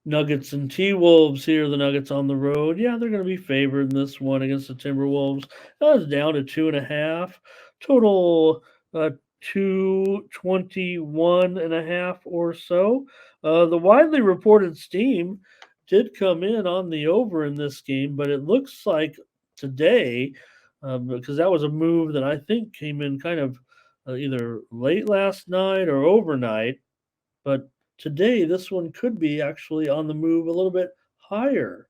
Nuggets and T-Wolves here. The Nuggets on the road. Yeah, they're going to be favored in this one against the Timberwolves. That was down to 2.5. Total 221.5 or so. The widely reported steam did come in on the over in this game, but it looks like today, because that was a move that I think came in kind of either late last night or overnight, but today this one could be actually on the move a little bit higher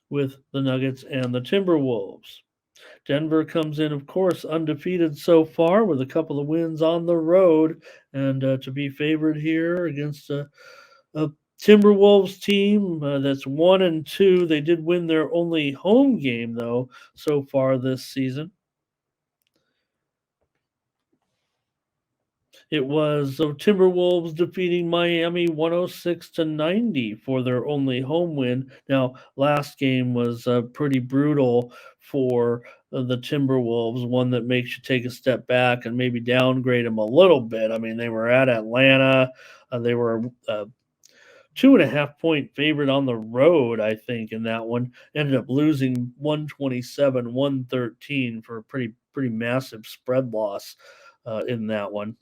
with the Nuggets and the Timberwolves. Denver comes in, of course, undefeated so far with a couple of wins on the road, and to be favored here against a Timberwolves team that's 1-2. They did win their only home game though so far this season. It was the Timberwolves defeating Miami 106-90 for their only home win. Now, last game was pretty brutal for the Timberwolves, one that makes you take a step back and maybe downgrade them a little bit. I mean, they were at Atlanta. They were 2.5 point favorite on the road, I think, in that one. Ended up losing 127-113 for a pretty massive spread loss in that one.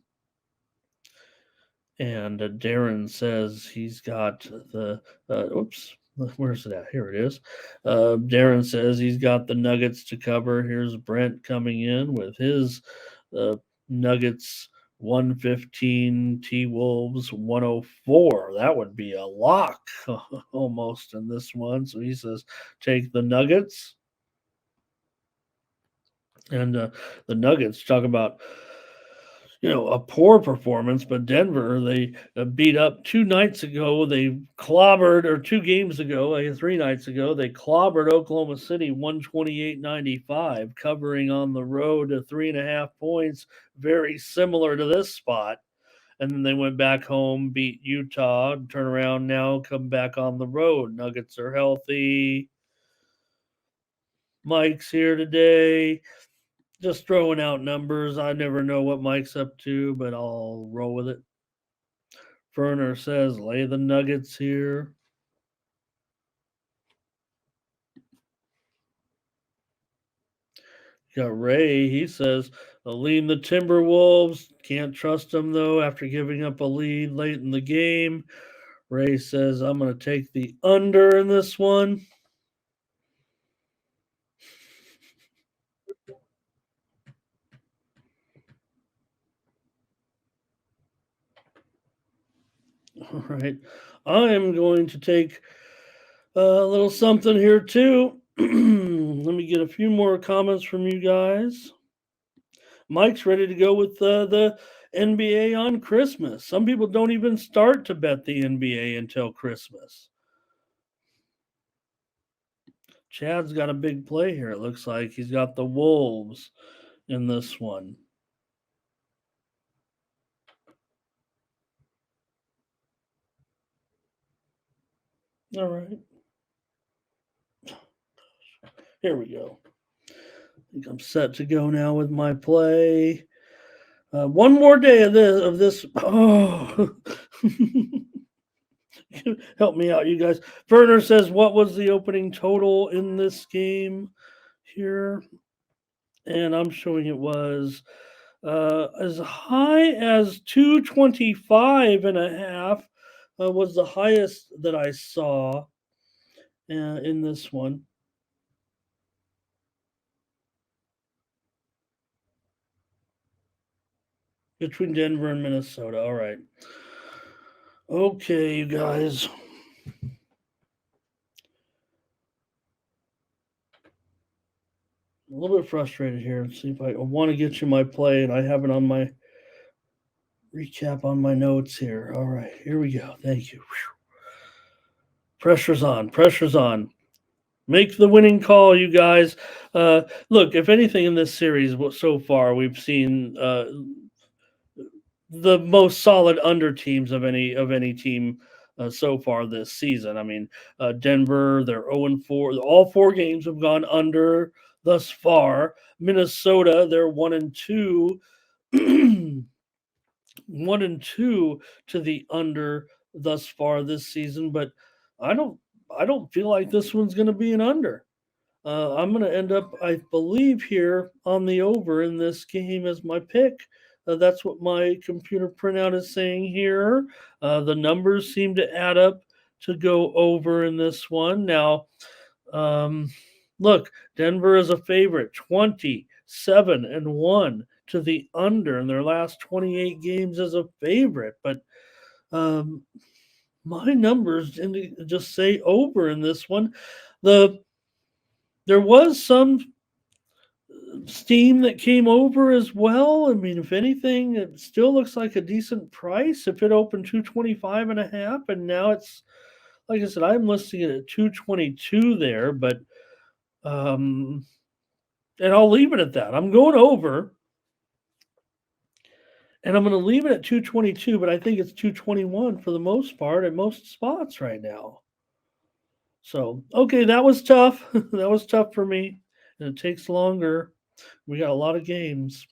And Darren says he's got the oops, where's it at? Here it is. Darren says he's got the Nuggets to cover. Here's Brent coming in with his Nuggets 115, T Wolves 104. That would be a lock almost in this one. So he says take the Nuggets. And the Nuggets talk about a poor performance, but Denver, they beat up 2 nights ago. They clobbered, or 2 games ago, 3 nights ago, they clobbered Oklahoma City 128-95, covering on the road to 3.5 points, very similar to this spot. And then they went back home, beat Utah, turn around now, come back on the road. Nuggets are healthy. Mike's here today. Just throwing out numbers. I never know what Mike's up to, but I'll roll with it. Ferner says, lay the Nuggets here. Got Ray. He says, lean the Timberwolves. Can't trust them, though, after giving up a lead late in the game. Ray says, I'm going to take the under in this one. All right. I am going to take a little something here, too. Let me get a few more comments from you guys. Mike's ready to go with the NBA on Christmas. Some people don't even start to bet the NBA until Christmas. Chad's got a big play here. It looks like he's got the Wolves in this one. All right. Here we go. I think I'm set to go now with my play. One more day of this. Oh, help me out, you guys. Werner says, what was the opening total in this game here? And I'm showing it was as high as 225.5 was the highest that I saw in this one. Between Denver and Minnesota. All right. Okay, you guys. A little bit frustrated here. Let's see if I want to get you my play, and I have it on my recap on my notes here. All right, here we go. Thank you. Whew. Pressure's on. Pressure's on. Make the winning call, you guys. Look, if anything in this series so far, we've seen the most solid under teams of any team so far this season. I mean, Denver, they're 0-4. All 4 games have gone under thus far. Minnesota, they're 1-2. 1-2 to the under thus far this season, but I don't I don't feel like this one's going to be an under. I'm going to end up, I believe, here on the over in this game as my pick. That's what my computer printout is saying here. The numbers seem to add up to go over in this one. Now, um, look, Denver is a favorite, 27-1 to the under in their last 28 games as a favorite. But um, my numbers just say over in this one. The There was some steam that came over as well. I mean, if anything, it still looks like a decent price. If it opened 225 and a half, and now it's, like I said, I'm listing it at 222 there, but um and I'll leave it at that. I'm going over, and I'm going to leave it at 222, but I think it's 221 for the most part at most spots right now. So, okay, that was tough. That was tough for me. And it takes longer. We got a lot of games.